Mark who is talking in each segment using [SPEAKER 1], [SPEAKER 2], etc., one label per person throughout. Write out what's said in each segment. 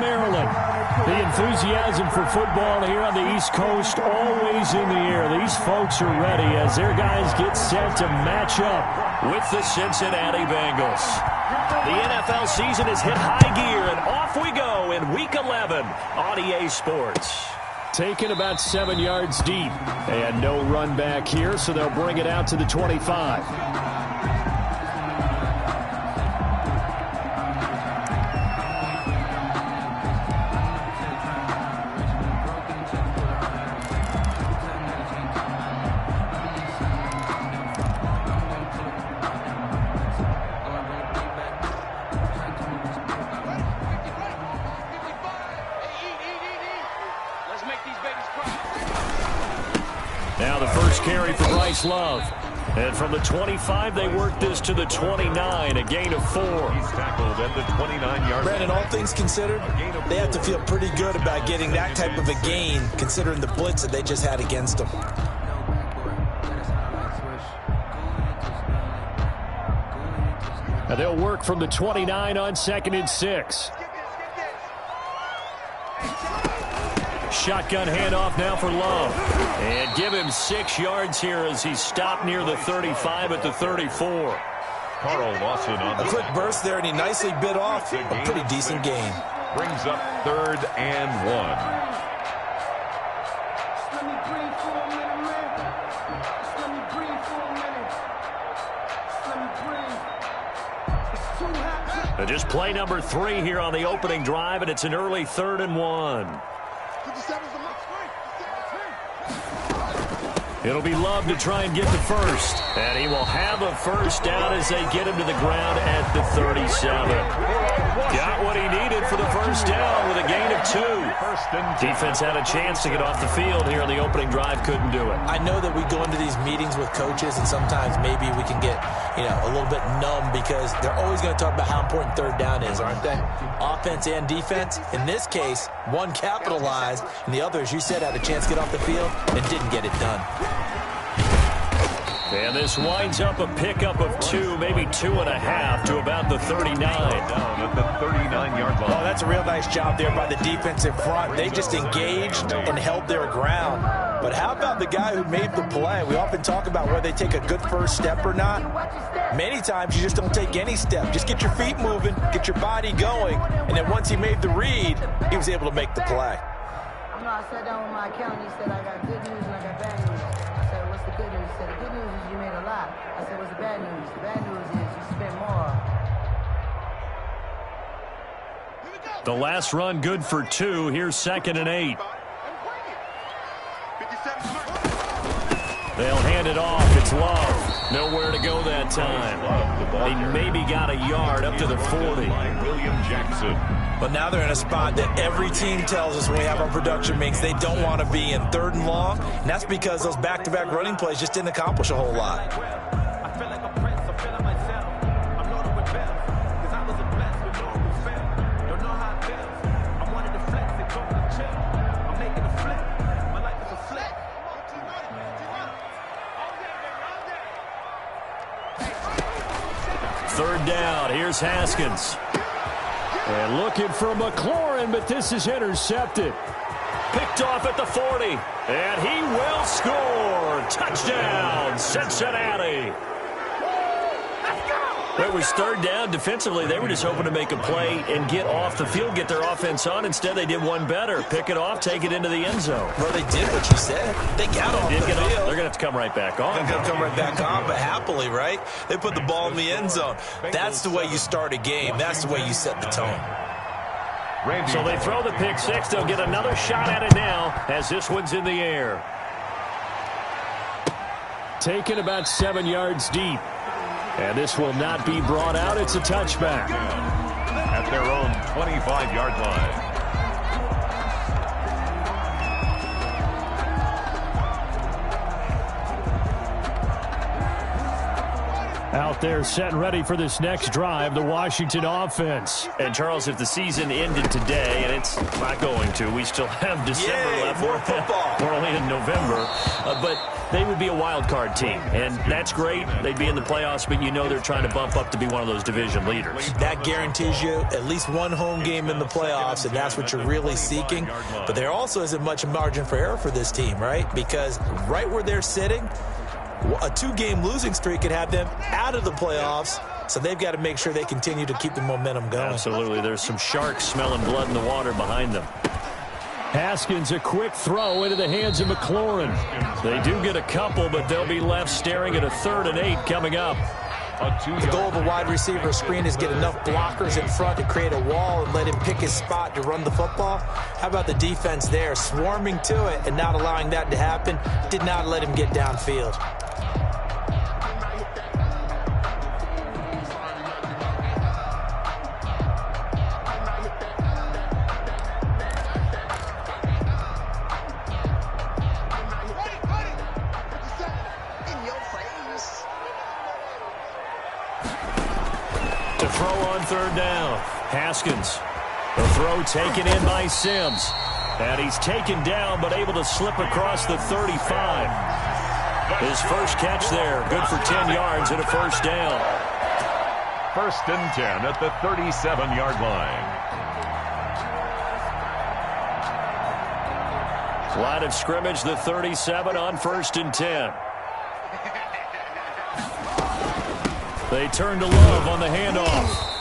[SPEAKER 1] Maryland. The enthusiasm for football here on the East Coast always in the air. These folks are ready as their guys get set to match up with the Cincinnati Bengals. The NFL season has hit high gear, and off we go in Week 11 on EA Sports. Taken about 7 yards deep, and no run back here, so they'll bring it out to the 25. Now the first carry for Bryce Love. And from the 25, they work this to the 29, a gain of 4.
[SPEAKER 2] He's tackled at the 29-yard line.
[SPEAKER 3] Brandon, all things considered, they have to feel pretty good about getting that type of a gain, considering the blitz that they just had against them.
[SPEAKER 1] Now they'll work from the 29 on 2nd and 6. Shotgun handoff now for Love. And give him 6 yards here as he's stopped near the 35 at the 34.
[SPEAKER 2] Carl Lawson on the
[SPEAKER 3] A quick burst there, and he nicely bit off a pretty decent gain.
[SPEAKER 2] Brings up 3rd and 1.
[SPEAKER 1] Just play number 3 here on the opening drive, and it's an early 3rd and 1. It'll be Love to try and get the first. And he will have a first down as they get him to the ground at the 37. Got what he needed for the first down with a gain of 2. Defense had a chance to get off the field here on the opening drive. Couldn't do it.
[SPEAKER 3] I know that we go into these meetings with coaches, and sometimes maybe we can get, a little bit numb because they're always going to talk about how important 3rd down is, aren't they? Offense and defense. In this case, one capitalized, and the other, as you said, had a chance to get off the field and didn't get it done.
[SPEAKER 1] And this winds up a pickup of 2, maybe 2.5 to about the 39.
[SPEAKER 2] Down at the 39-yard line.
[SPEAKER 3] Oh, that's a real nice job there by the defensive front. They just engaged and held their ground. But how about the guy who made the play? We often talk about whether they take a good first step or not. Many times you just don't take any step. Just get your feet moving, get your body going, and then once he made the read, he was able to make the play.
[SPEAKER 4] I sat down with my accountant. He said, I got good news and I got bad news. I said, what's the good news? He said, the good news is you made a lot. I said, what's the bad news? The bad news is you spent more.
[SPEAKER 1] The last run good for 2. Here's 2nd and 8. They'll hand it off. It's Love. Nowhere to go that time. He maybe got a yard up to the 40.
[SPEAKER 2] William Jackson.
[SPEAKER 3] But now they're in a spot that every team tells us when we have our production meetings they don't want to be in, 3rd and long. And that's because those back-to-back running plays just didn't accomplish a whole lot.
[SPEAKER 1] Third down. Here's Haskins. And looking for McLaurin, but this is intercepted. Picked off at the 40. And he will score. Touchdown, Cincinnati. It was 3rd down. Defensively, they were just hoping to make a play and get off the field, get their offense on. Instead, they did one better. Pick it off, take it into the end zone.
[SPEAKER 3] Well, they did what you said. They got off the field.
[SPEAKER 1] They're going to have to come right back on.
[SPEAKER 3] They're going to come right back on, but happily, right? They put the ball in the end zone. That's the way you start a game. That's the way you set the tone.
[SPEAKER 1] So they throw the pick 6. They'll get another shot at it now as this one's in the air. Taken about 7 yards deep. And this will not be brought out. It's a touchback.
[SPEAKER 2] At their own 25-yard line.
[SPEAKER 1] Out They're set and ready for this next drive, the Washington offense.
[SPEAKER 5] And, Charles, if the season ended today, and it's not going to, we still have December left.
[SPEAKER 3] More football.
[SPEAKER 5] We're only in November. But they would be a wild card team, and that's great. They'd be in the playoffs, but you know they're trying to bump up to be one of those division leaders.
[SPEAKER 3] That guarantees you at least one home game in the playoffs, and that's what you're really seeking. But there also isn't much margin for error for this team, right? Because right where they're sitting, a 2-game losing streak could have them out of the playoffs, so they've got to make sure they continue to keep the momentum going.
[SPEAKER 5] Absolutely. There's some sharks smelling blood in the water behind them.
[SPEAKER 1] Haskins, a quick throw into the hands of McLaurin. They do get a couple, but they'll be left staring at a 3rd and 8 coming up.
[SPEAKER 3] The goal of a wide receiver screen is get enough blockers in front to create a wall and let him pick his spot to run the football. How about the defense there, swarming to it and not allowing that to happen? Did not let him get downfield.
[SPEAKER 1] To throw on 3rd down. Haskins. The throw taken in by Sims. And he's taken down but able to slip across the 35. His first catch there. Good for 10 yards and a 1st down.
[SPEAKER 2] 1st and 10 at the 37-yard line.
[SPEAKER 1] Line of scrimmage, the 37 on 1st and 10. They turn to Love on the handoff.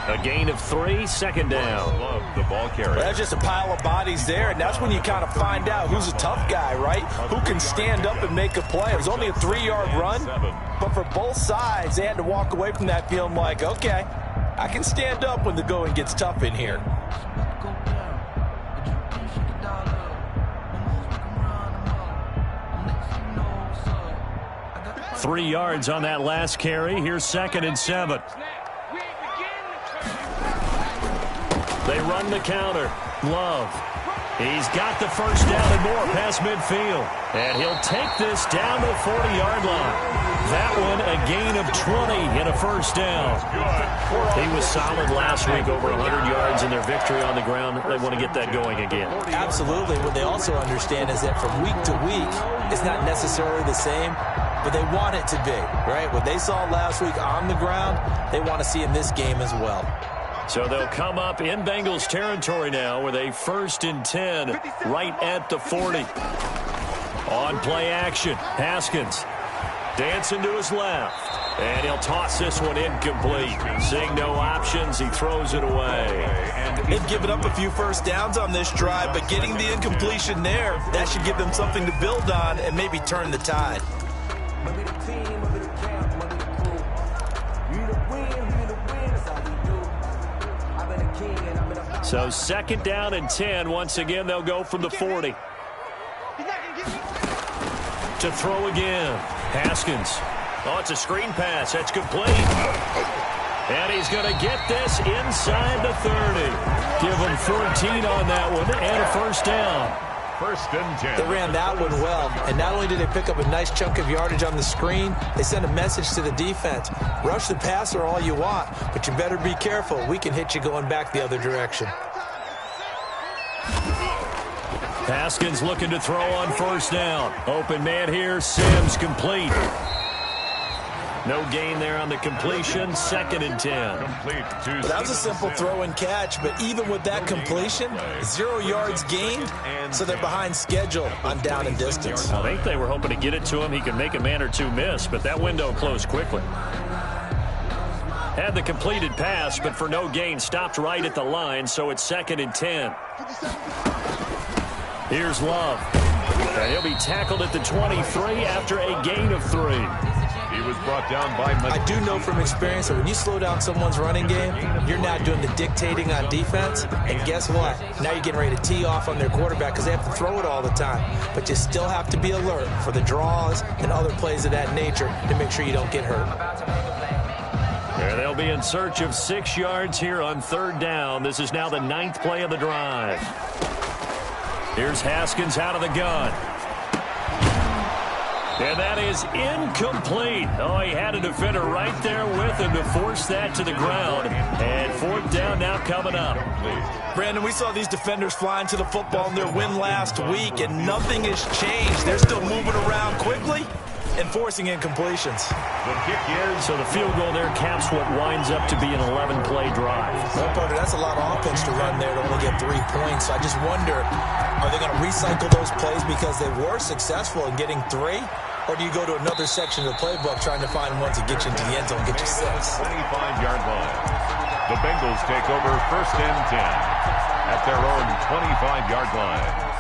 [SPEAKER 1] A gain of 3, 2nd down.
[SPEAKER 2] Love the ball carrier.
[SPEAKER 3] That's just a pile of bodies there, and that's when you kind of find out who's a tough guy, right? Who can stand up and make a play. It was only a 3-yard run, but for both sides, they had to walk away from that feeling like, okay, I can stand up when the going gets tough in here.
[SPEAKER 1] 3 yards on that last carry. Here's 2nd and 7. They run the counter. Love. He's got the 1st down and more past midfield. And he'll take this down to the 40-yard line. That one a gain of 20 and a 1st down. He was solid last week, over 100 yards in their victory on the ground. They want to get that going again.
[SPEAKER 3] Absolutely. What they also understand is that from week to week, it's not necessarily the same, but they want it to be, right? What they saw last week on the ground, they want to see in this game as well.
[SPEAKER 1] So they'll come up in Bengals territory now with a 1st and 10 right at the 40. On play action, Haskins dancing to his left. And he'll toss this one incomplete. Seeing no options, he throws it away.
[SPEAKER 3] They've given up a few 1st downs on this drive, but getting the incompletion there, that should give them something to build on and maybe turn the tide.
[SPEAKER 1] So 2nd down and 10. Once again, they'll go from the 40. To throw again. Haskins. Oh, it's a screen pass. That's complete. And he's going to get this inside the 30. Give him 14 on that one and a 1st down.
[SPEAKER 2] 1st and 10.
[SPEAKER 3] They ran that one well, and not only did they pick up a nice chunk of yardage on the screen, they sent a message to the defense. Rush the passer all you want, but you better be careful. We can hit you going back the other direction.
[SPEAKER 1] Haskins looking to throw on 1st down. Open man here, Sims complete. No gain there on the completion. 2nd and 10.
[SPEAKER 3] Well, that was a simple throw and catch, but even with that completion, 0 yards gained, so they're behind schedule on down and distance.
[SPEAKER 1] I think they were hoping to get it to him. He could make a man or two miss, but that window closed quickly. Had the completed pass, but for no gain, stopped right at the line, so it's 2nd and 10. Here's Love. And he'll be tackled at the 23 after a gain of 3.
[SPEAKER 2] He was brought down by...
[SPEAKER 3] I do know from experience that when you slow down someone's running game, you're not doing the dictating on defense. And guess what? Now you're getting ready to tee off on their quarterback because they have to throw it all the time. But you still have to be alert for the draws and other plays of that nature to make sure you don't get hurt.
[SPEAKER 1] And they'll be in search of 6 yards here on 3rd down. This is now the 9th play of the drive. Here's Haskins out of the gun. And that is incomplete. Oh, he had a defender right there with him to force that to the ground. And fourth down now coming up.
[SPEAKER 3] Brandon, we saw these defenders flying to the football in their win last week, and nothing has changed. They're still moving around quickly and forcing incompletions.
[SPEAKER 2] The kick is...
[SPEAKER 1] So the field goal there caps what winds up to be an 11-play drive.
[SPEAKER 3] Well, Porter, that's a lot of offense to run there to only get 3 points. I just wonder, are they going to recycle those plays because they were successful in getting 3? Or do you go to another section of the playbook trying to find ones that get you into the end zone and get you 6?
[SPEAKER 2] 25-yard line. The Bengals take over 1st and 10 at their own 25-yard line.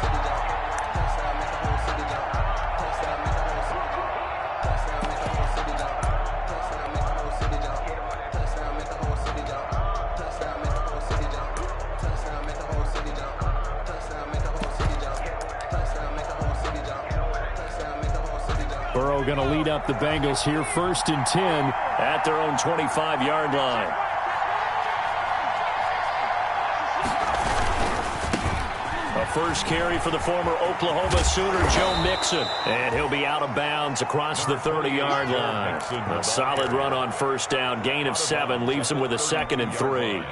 [SPEAKER 1] Burrow going to lead up the Bengals here, 1st and 10 at their own 25-yard line. A first carry for the former Oklahoma Sooner, Joe Mixon. And he'll be out of bounds across the 30-yard line. A solid run on 1st down, gain of 7, leaves him with a 2nd and 3.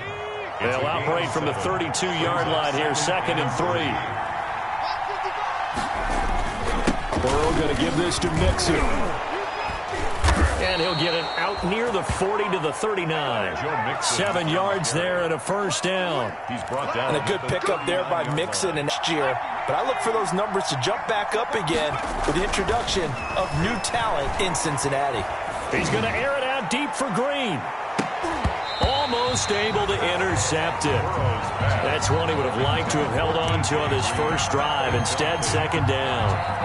[SPEAKER 1] They'll operate from the 32-yard line here, 2nd and 3. Burrow going to give this to Mixon. And he'll get it out near the 40 to the 39. 7 yards there and a 1st down.
[SPEAKER 2] He's brought down.
[SPEAKER 3] And a good pickup there by Mixon and next year. But I look for those numbers to jump back up again with the introduction of new talent in Cincinnati.
[SPEAKER 1] He's going to air it out deep for Green. Almost able to intercept it. That's one he would have liked to have held on to on his first drive. Instead, 2nd down.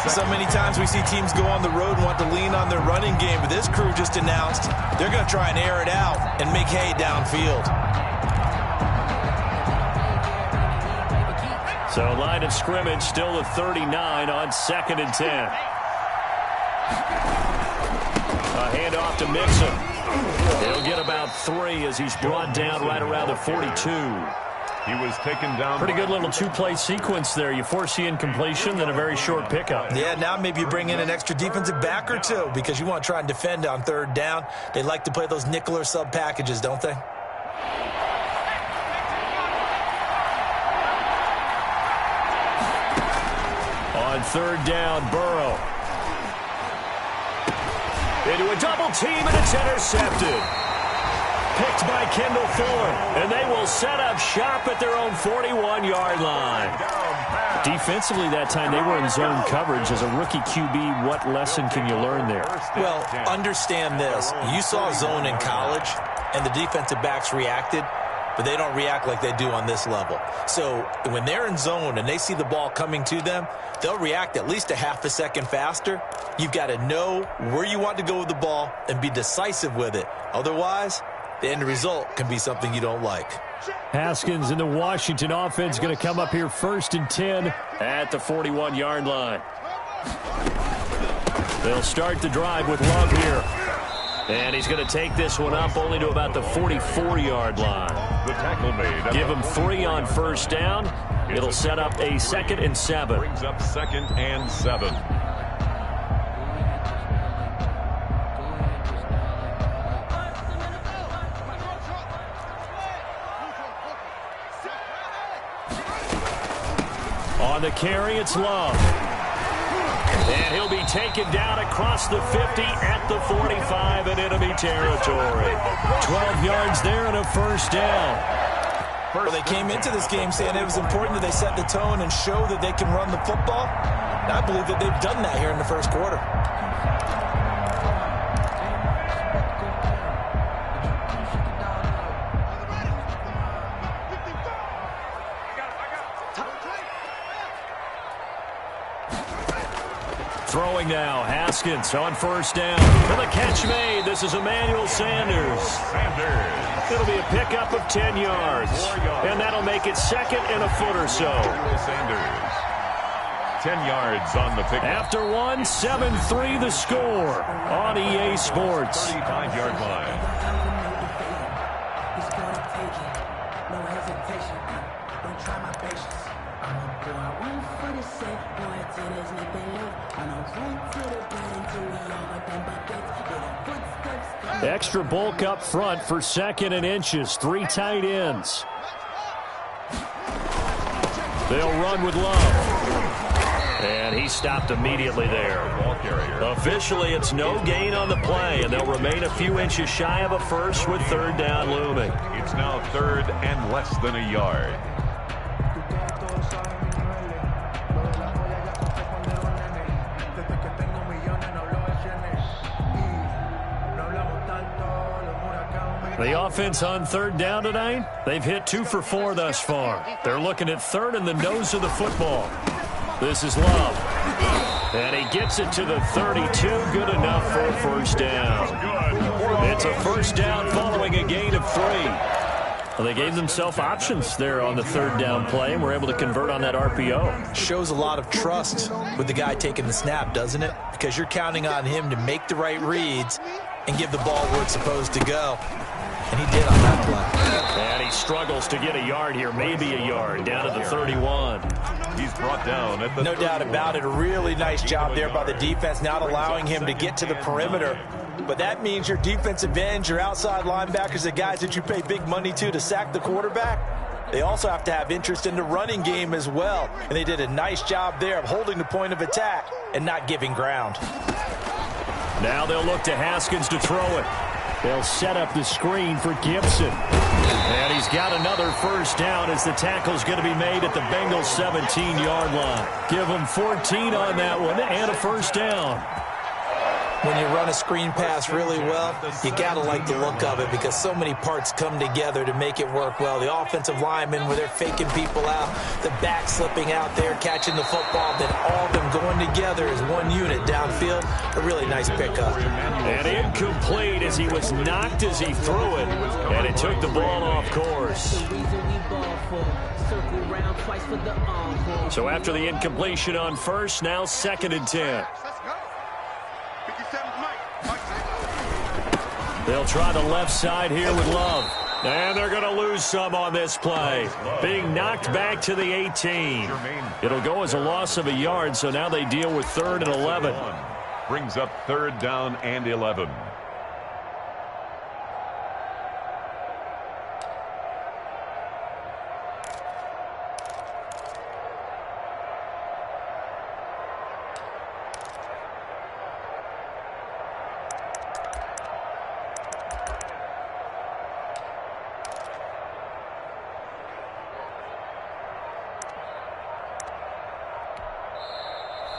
[SPEAKER 3] So many times we see teams go on the road and want to lean on their running game, but this crew just announced they're going to try and air it out and make hay downfield.
[SPEAKER 1] So line of scrimmage still the 39 on 2nd and 10. A handoff to Mixon. He'll get about 3 as he's brought down right around the 42.
[SPEAKER 2] He was taken down.
[SPEAKER 1] Pretty good little 2-play sequence there. You force the incompletion, then a very short pickup.
[SPEAKER 3] Yeah, now maybe you bring in an extra defensive back or 2 because you want to try and defend on 3rd down. They like to play those nickel or sub packages, don't they?
[SPEAKER 1] On 3rd down, Burrow. Into a double team, and it's intercepted. Picked by Kendall Fuller, and they will set up shop at their own 41-yard line. Defensively that time, they were in zone coverage. As a rookie QB, what lesson can you learn there?
[SPEAKER 3] Well, understand this. You saw zone in college, and the defensive backs reacted, but they don't react like they do on this level. So when they're in zone and they see the ball coming to them, they'll react at least a half a second faster. You've got to know where you want to go with the ball and be decisive with it. Otherwise, the end result can be something you don't like.
[SPEAKER 1] Haskins and the Washington offense going to come up here 1st and 10 at the 41-yard line. They'll start the drive with Love here. And he's going to take this one up only to about the 44-yard line.
[SPEAKER 2] The tackle made.
[SPEAKER 1] Give him 3 on 1st down. It'll set up a 2nd and 7.
[SPEAKER 2] Brings up 2nd and 7.
[SPEAKER 1] On the carry, it's Love. And he'll be taken down across the 50 at the 45 in enemy territory. 12 yards there and a 1st down.
[SPEAKER 3] Well, they came into this game saying it was important that they set the tone and show that they can run the football. And I believe that they've done that here in the 1st quarter.
[SPEAKER 1] Throwing now, Haskins on 1st down. For the catch made, this is Emmanuel Sanders. It'll be a pickup of 10 yards. And that'll make it 2nd and a foot or so.
[SPEAKER 2] Sanders. 10 yards on the pickup.
[SPEAKER 1] After 1, 7-3 the score on EA Sports.
[SPEAKER 2] 35-yard line.
[SPEAKER 1] Extra bulk up front for 2nd and inches. 3 tight ends. They'll run with Love. And he stopped immediately there. Officially, it's no gain on the play, and they'll remain a few inches shy of a first with 3rd down looming.
[SPEAKER 2] It's now 3rd and less than a yard.
[SPEAKER 1] The offense on 3rd down tonight, they've hit 2 for 4 thus far. They're looking at 3rd and the nose of the football. This is Love. And he gets it to the 32. Good enough for a first down. It's a first down following a gain of 3. Well, they gave themselves options there on the 3rd down play and were able to convert on that RPO.
[SPEAKER 3] Shows a lot of trust with the guy taking the snap, doesn't it? Because you're counting on him to make the right reads and give the ball where it's supposed to go. And he did on that play.
[SPEAKER 1] And he struggles to get a yard here, maybe a yard, down to the 31.
[SPEAKER 2] He's brought down at the
[SPEAKER 3] No doubt about it. A really nice job there by the defense, not allowing him to get to the perimeter. But that means your defensive ends, your outside linebackers, the guys that you pay big money to sack the quarterback, they also have to have interest in the running game as well. And they did a nice job there of holding the point of attack and not giving ground.
[SPEAKER 1] Now they'll look to Haskins to throw it. They'll set up the screen for Gibson. And he's got another first down as the tackle's going to be made at the Bengals' 17-yard line. Give them 14 on that one and a first down.
[SPEAKER 3] When you run a screen pass really well, you got to like the look of it because so many parts come together to make it work well. The offensive linemen, where they're faking people out, the back slipping out there, catching the football, then all of them going together as one unit downfield. A really nice pickup.
[SPEAKER 1] And incomplete as he was knocked as he threw it, and it took the ball off course. So after the incompletion on first, now 2nd and 10. They'll try the left side here with Love. And they're going to lose some on this play. Being knocked back to the 18. It'll go as a loss of a yard, so now they deal with 3rd and 11.
[SPEAKER 2] Brings up 3rd down and 11.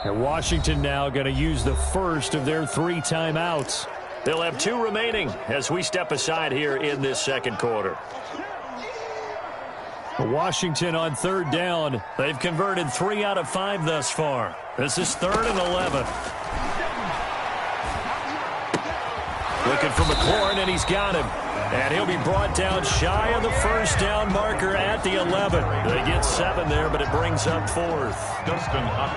[SPEAKER 1] And Washington now going to use the first of their 3 timeouts. They'll have 2 remaining as we step aside here in this 2nd quarter. Washington on 3rd down. They've converted 3 out of 5 thus far. This is 3rd and 11. Looking for McLaurin, and he's got him. And he'll be brought down shy of the first down marker at the 11. They get 7 there, but it brings up 4th.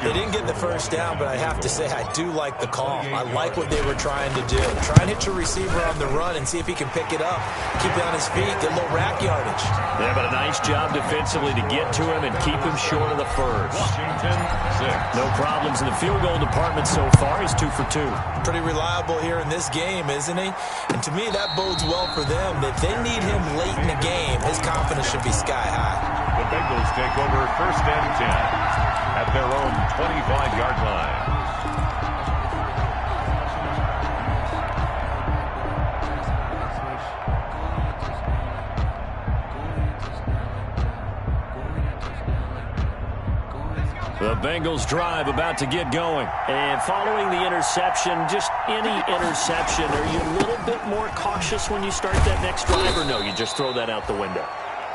[SPEAKER 3] They didn't get the first down, but I have to say I do like the call. I like what they were trying to do. Try and hit your receiver on the run and see if he can pick it up. Keep it on his feet, get a little rack yardage.
[SPEAKER 1] Yeah, but a nice job defensively to get to him and keep him short of the first.
[SPEAKER 2] Washington, 6.
[SPEAKER 1] No problems in the field goal department so far. He's 2 for 2.
[SPEAKER 3] Pretty reliable here in this game, isn't he? And to me, that bodes well for them. If they need him late in the game, his confidence should be sky high.
[SPEAKER 2] The Bengals take over 1st and 10 at their own 25-yard line.
[SPEAKER 1] The Bengals drive about to get going.
[SPEAKER 5] And following the interception, just any interception, are you a little bit more cautious when you start that next drive, or no, you just throw that out the window?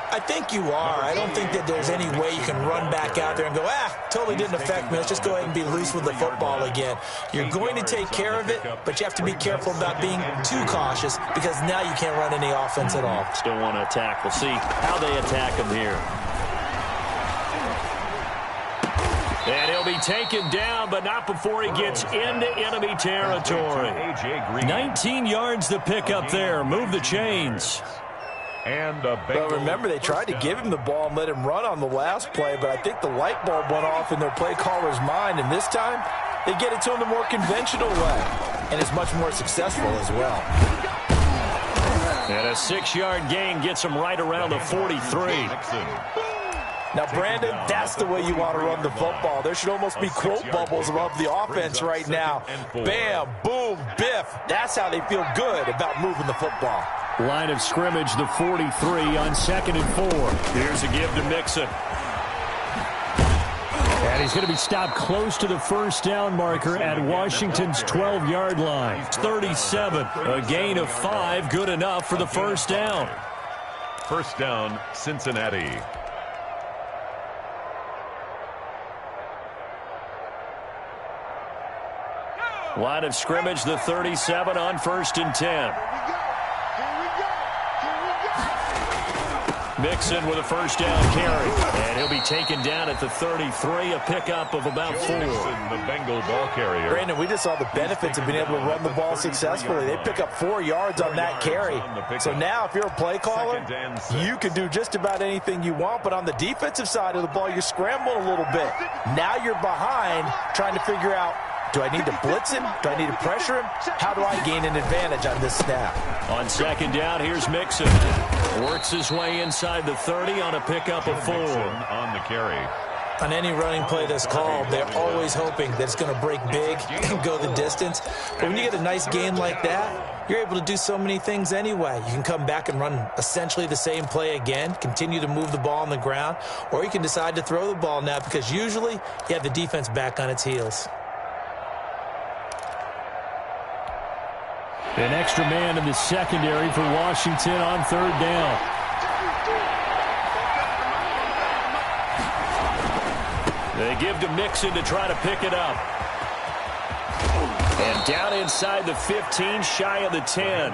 [SPEAKER 3] I think you are. I don't think that there's any way you can run back out there and go, totally didn't affect me. Let's just go ahead and be loose with the football again. You're going to take care of it, but you have to be careful about being too cautious because now you can't run any offense at all.
[SPEAKER 5] Still want to attack. We'll see how they attack him here.
[SPEAKER 1] And he'll be taken down, but not before he gets into enemy territory. 19 yards to pick up there. Move the chains.
[SPEAKER 2] And a
[SPEAKER 3] But remember, they tried to give him the ball and let him run on the last play, but I think the light bulb went off in their play caller's mind, and this time they get it to him the more conventional way, and it's much more successful as well.
[SPEAKER 1] And a 6-yard gain gets him right around the 43.
[SPEAKER 3] Now, Brandon, that's the way you want to run the football. There should almost be quote bubbles above the offense right now. Bam, boom, biff. That's how they feel good about moving the football.
[SPEAKER 1] Line of scrimmage, the 43 on 2nd and 4. Here's a give to Mixon. And he's going to be stopped close to the first down marker at Washington's 12-yard line. 37, a gain of 5, good enough for the first down.
[SPEAKER 2] First down, Cincinnati.
[SPEAKER 1] Line of scrimmage, the 37 on 1st and 10. Mixon with a first down carry. And he'll be taken down at the 33, a pickup of about 4.
[SPEAKER 2] Mixon, the Bengal ball carrier.
[SPEAKER 3] Brandon, we just saw the benefits of being able to run the ball successfully. They pick up 4 yards on that carry. So now if you're a play caller, you can do just about anything you want. But on the defensive side of the ball, you're scrambling a little bit. Now you're behind trying to figure out, do I need to blitz him? Do I need to pressure him? How do I gain an advantage on this snap?
[SPEAKER 1] On 2nd down, here's Mixon. Works his way inside the 30 on a pickup of 4.
[SPEAKER 2] On the carry.
[SPEAKER 3] On any running play that's called, they're always hoping that it's going to break big and go the distance. But when you get a nice gain like that, you're able to do so many things anyway. You can come back and run essentially the same play again, continue to move the ball on the ground, or you can decide to throw the ball now because usually you have the defense back on its heels.
[SPEAKER 1] An extra man in the secondary for Washington on 3rd down. They give to Mixon to try to pick it up. And down inside the 15, shy of the 10.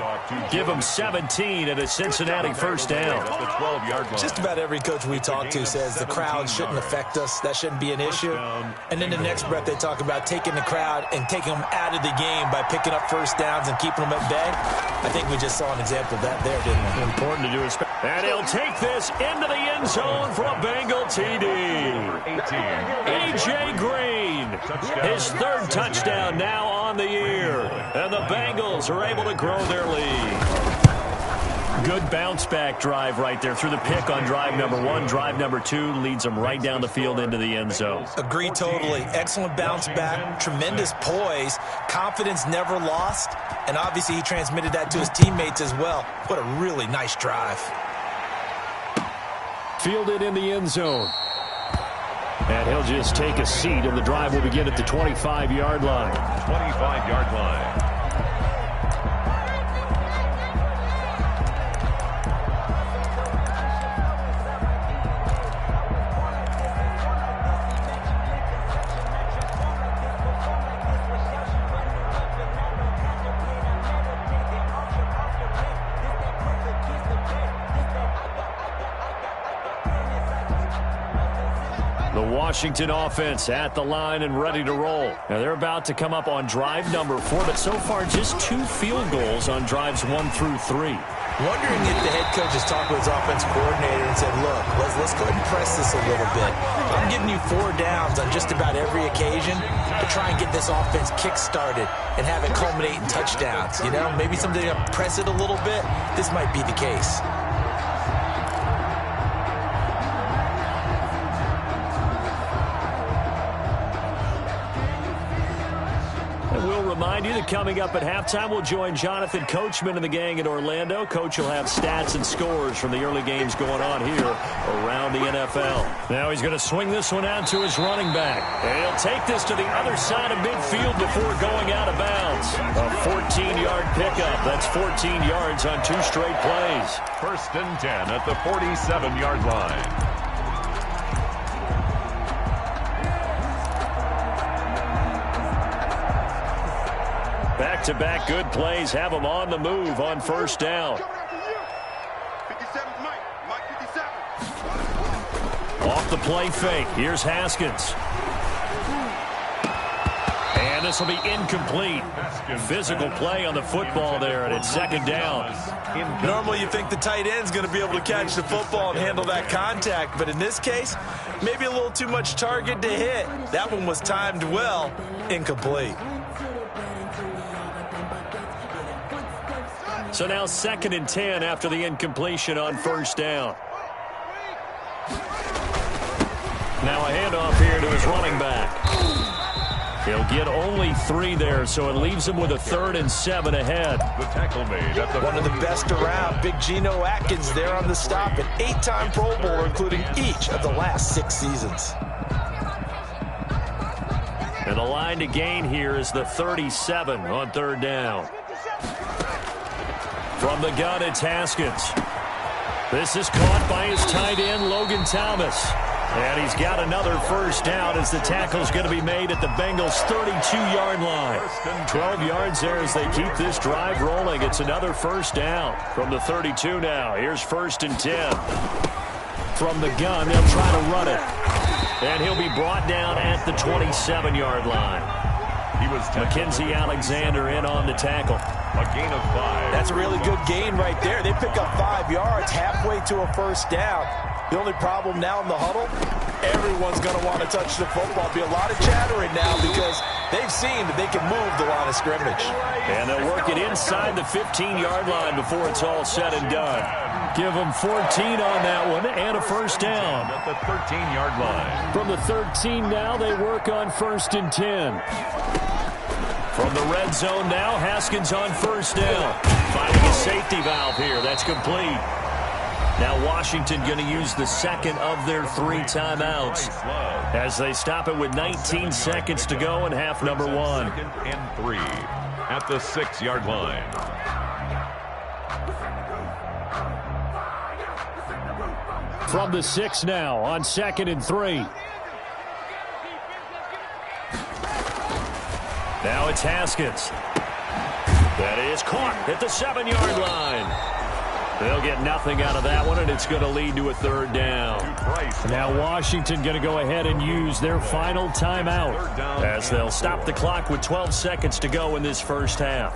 [SPEAKER 1] Give them 17 at a Cincinnati first down.
[SPEAKER 2] The 12-yard line.
[SPEAKER 3] Just about every coach we talk to says the crowd shouldn't affect us. That shouldn't be an issue. And then the next breath they talk about taking the crowd and taking them out of the game by picking up first downs and keeping them at bay. I think we just saw an example of that there, didn't we?
[SPEAKER 1] Important to do it. And he'll take this into the end zone for a Bengal TD. A.J. Green, his 3rd touchdown now on the year. And the Bengals are able to grow their lead. Good bounce-back drive right there through the pick on drive number 1. Drive number 2 leads them right down the field into the end zone.
[SPEAKER 3] Agree totally. Excellent bounce back, tremendous poise, confidence never lost, and obviously he transmitted that to his teammates as well. What a really nice drive.
[SPEAKER 1] Fielded in the end zone. And he'll just take a seat, and the drive will begin at the 25-yard line.
[SPEAKER 2] 25-yard line.
[SPEAKER 1] Washington offense at the line and ready to roll. Now they're about to come up on drive number 4, but so far just 2 field goals on drives 1 through 3.
[SPEAKER 3] Wondering if the head coach has talked with his offense coordinator and said, look, let's go ahead and press this a little bit. I'm giving you 4 downs on just about every occasion to try and get this offense kick-started and have it culminate in touchdowns. You know, maybe something to press it a little bit. This might be the case.
[SPEAKER 1] Remind you that coming up at halftime, we'll join Jonathan Coachman and the gang in Orlando. Coach will have stats and scores from the early games going on here around the NFL. Now he's going to swing this one out to his running back. And he'll take this to the other side of midfield before going out of bounds. A 14-yard pickup. That's 14 yards on 2 straight plays.
[SPEAKER 2] 1st and 10 at the 47-yard line.
[SPEAKER 1] Back-to-back good plays have them on the move on 1st down. Off the play fake. Here's Haskins. And And this will be incomplete. Physical play on the football there, and it's second down.
[SPEAKER 3] Normally you think the tight end's going to be able to catch the football and handle that contact, but in this case, maybe a little too much target to hit. That one was timed well, incomplete.
[SPEAKER 1] So now 2nd and 10 after the incompletion on first down. Now a handoff here to his running back. He'll get only 3 there, so it leaves him with a 3rd and 7 ahead.
[SPEAKER 2] The tackle made at the
[SPEAKER 3] one of the best around. Big Geno Atkins there on the stop. An 8-time Pro Bowler, including each of the last 6 seasons.
[SPEAKER 1] And the line to gain here is the 37 on 3rd down. From the gun, it's Haskins. This is caught by his tight end, Logan Thomas. And he's got another first down as the tackle's going to be made at the Bengals' 32-yard line. 12 yards there as they keep this drive rolling. It's another first down from the 32 now. Here's 1st and 10. From the gun, they'll try to run it. And he'll be brought down at the 27-yard line. Mackenzie Alexander in on the tackle.
[SPEAKER 2] A gain of 5.
[SPEAKER 3] That's a really good gain right there. They pick up 5 yards halfway to a first down. The only problem now in the huddle, everyone's going to want to touch the football. Be a lot of chattering now because they've seen that they can move the line of scrimmage.
[SPEAKER 1] And they'll work it inside the 15-yard line before it's all said and done. Give them 14 on that one and a first down.
[SPEAKER 2] At the 13-yard line.
[SPEAKER 1] From the 13 now, they work on 1st and 10. From the red zone now, Haskins on first down. Finding a safety valve here. That's complete. Now Washington going to use the 2nd of their 3 timeouts as they stop it with 19 seconds to go in half number 1.
[SPEAKER 2] 2nd and 3 at the 6-yard line.
[SPEAKER 1] From the 6 now on 2nd and 3. Now it's Haskins. That is caught at the 7-yard line. They'll get nothing out of that one, and it's going to lead to a 3rd down. Now Washington going to go ahead and use their final timeout as they'll stop the clock with 12 seconds to go in this first half.